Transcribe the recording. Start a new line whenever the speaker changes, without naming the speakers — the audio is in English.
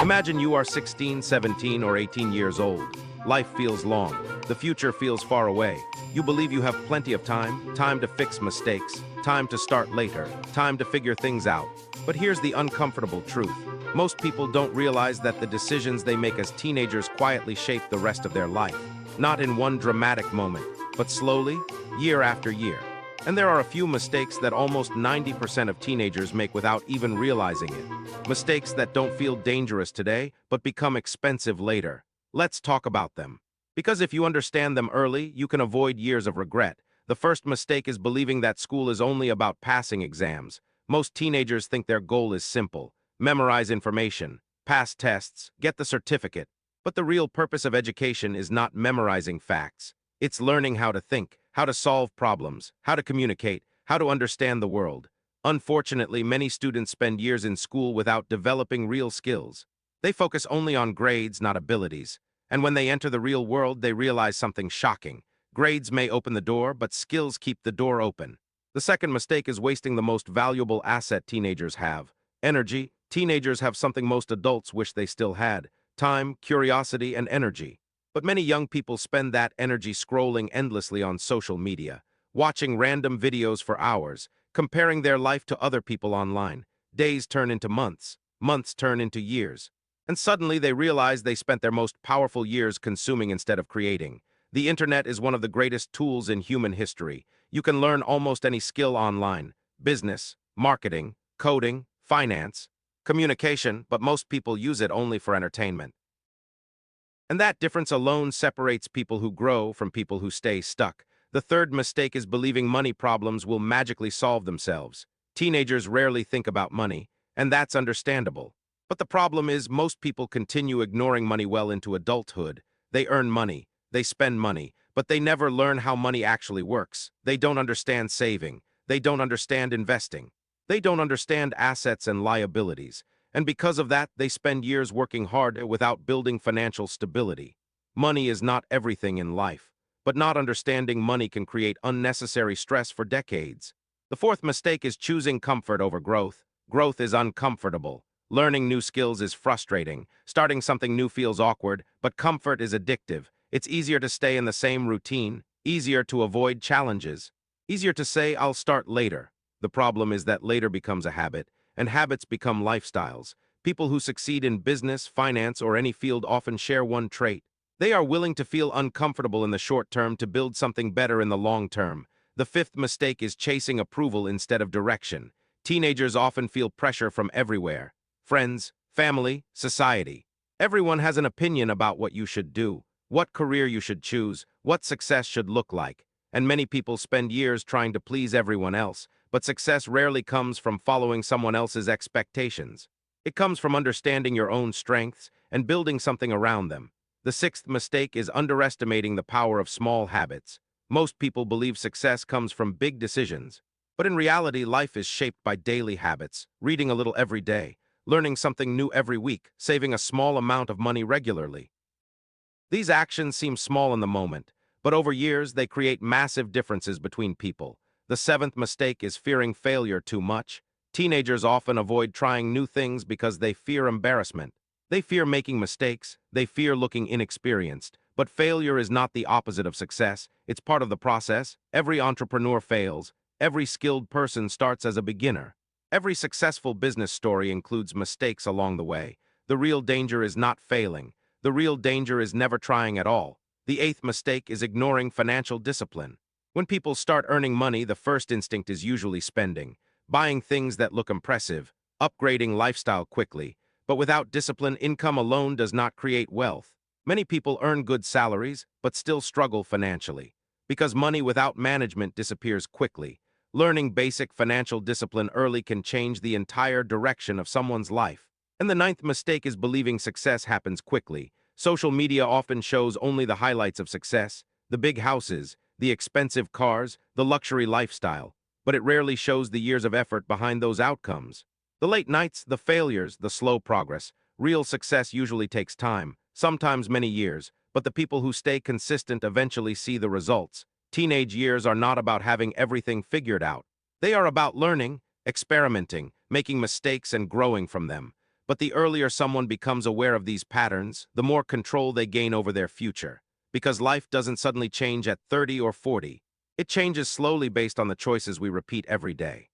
Imagine you are 16, 17, or 18 years old. Life feels long. The future feels far away. You believe you have plenty of time to fix mistakes, time to start later, time to figure things out. But here's the uncomfortable truth. Most people don't realize that the decisions they make as teenagers quietly shape the rest of their life. Not in one dramatic moment, but slowly, year after year. And there are a few mistakes that almost 90% of teenagers make without even realizing it. Mistakes that don't feel dangerous today, but become expensive later. Let's talk about them. Because if you understand them early, you can avoid years of regret. The first mistake is believing that school is only about passing exams. Most teenagers think their goal is simple: memorize information, pass tests, get the certificate. But the real purpose of education is not memorizing facts. It's learning how to think, how to solve problems, how to communicate, how to understand the world. Unfortunately, many students spend years in school without developing real skills. They focus only on grades, not abilities. And when they enter the real world, they realize something shocking. Grades may open the door, but skills keep the door open. The second mistake is wasting the most valuable asset teenagers have: energy. Teenagers have something most adults wish they still had: time, curiosity, and energy. But many young people spend that energy scrolling endlessly on social media, watching random videos for hours, comparing their life to other people online. Days turn into months, months turn into years. And suddenly they realize they spent their most powerful years consuming instead of creating. The internet is one of the greatest tools in human history. You can learn almost any skill online: business, marketing, coding, finance, communication, but most people use it only for entertainment. And that difference alone separates people who grow from people who stay stuck. The third mistake is believing money problems will magically solve themselves. Teenagers rarely think about money, and that's understandable. But the problem is most people continue ignoring money well into adulthood. They earn money, they spend money, but they never learn how money actually works. They don't understand saving. They don't understand investing. They don't understand assets and liabilities. And because of that, they spend years working hard without building financial stability. Money is not everything in life, but not understanding money can create unnecessary stress for decades. The fourth mistake is choosing comfort over growth. Growth is uncomfortable. Learning new skills is frustrating. Starting something new feels awkward, but comfort is addictive. It's easier to stay in the same routine, easier to avoid challenges, easier to say, "I'll start later." The problem is that later becomes a habit, and habits become lifestyles. People who succeed in business, finance, or any field often share one trait: they are willing to feel uncomfortable in the short term to build something better in the long term. The fifth mistake is chasing approval instead of direction. Teenagers often feel pressure from everywhere: friends, family, society. Everyone has an opinion about what you should do, what career you should choose, what success should look like. And many people spend years trying to please everyone else, but success rarely comes from following someone else's expectations. It comes from understanding your own strengths and building something around them. The sixth mistake is underestimating the power of small habits. Most people believe success comes from big decisions, but in reality, life is shaped by daily habits: reading a little every day, learning something new every week, saving a small amount of money regularly. These actions seem small in the moment, but over years they create massive differences between people. The seventh mistake is fearing failure too much. Teenagers often avoid trying new things because they fear embarrassment. They fear making mistakes, they fear looking inexperienced. But failure is not the opposite of success, it's part of the process. Every entrepreneur fails. Every skilled person starts as a beginner. Every successful business story includes mistakes along the way. The real danger is not failing. The real danger is never trying at all. The eighth mistake is ignoring financial discipline. When people start earning money, the first instinct is usually spending, buying things that look impressive, upgrading lifestyle quickly. But without discipline, income alone does not create wealth. Many people earn good salaries, but still struggle financially, because money without management disappears quickly. Learning basic financial discipline early can change the entire direction of someone's life. And the ninth mistake is believing success happens quickly. Social media often shows only the highlights of success: the big houses, the expensive cars, the luxury lifestyle. But it rarely shows the years of effort behind those outcomes. The late nights, the failures, the slow progress. Real success usually takes time, sometimes many years, but the people who stay consistent eventually see the results. Teenage years are not about having everything figured out. They are about learning, experimenting, making mistakes, and growing from them. But the earlier someone becomes aware of these patterns, the more control they gain over their future. Because life doesn't suddenly change at 30 or 40. It changes slowly based on the choices we repeat every day.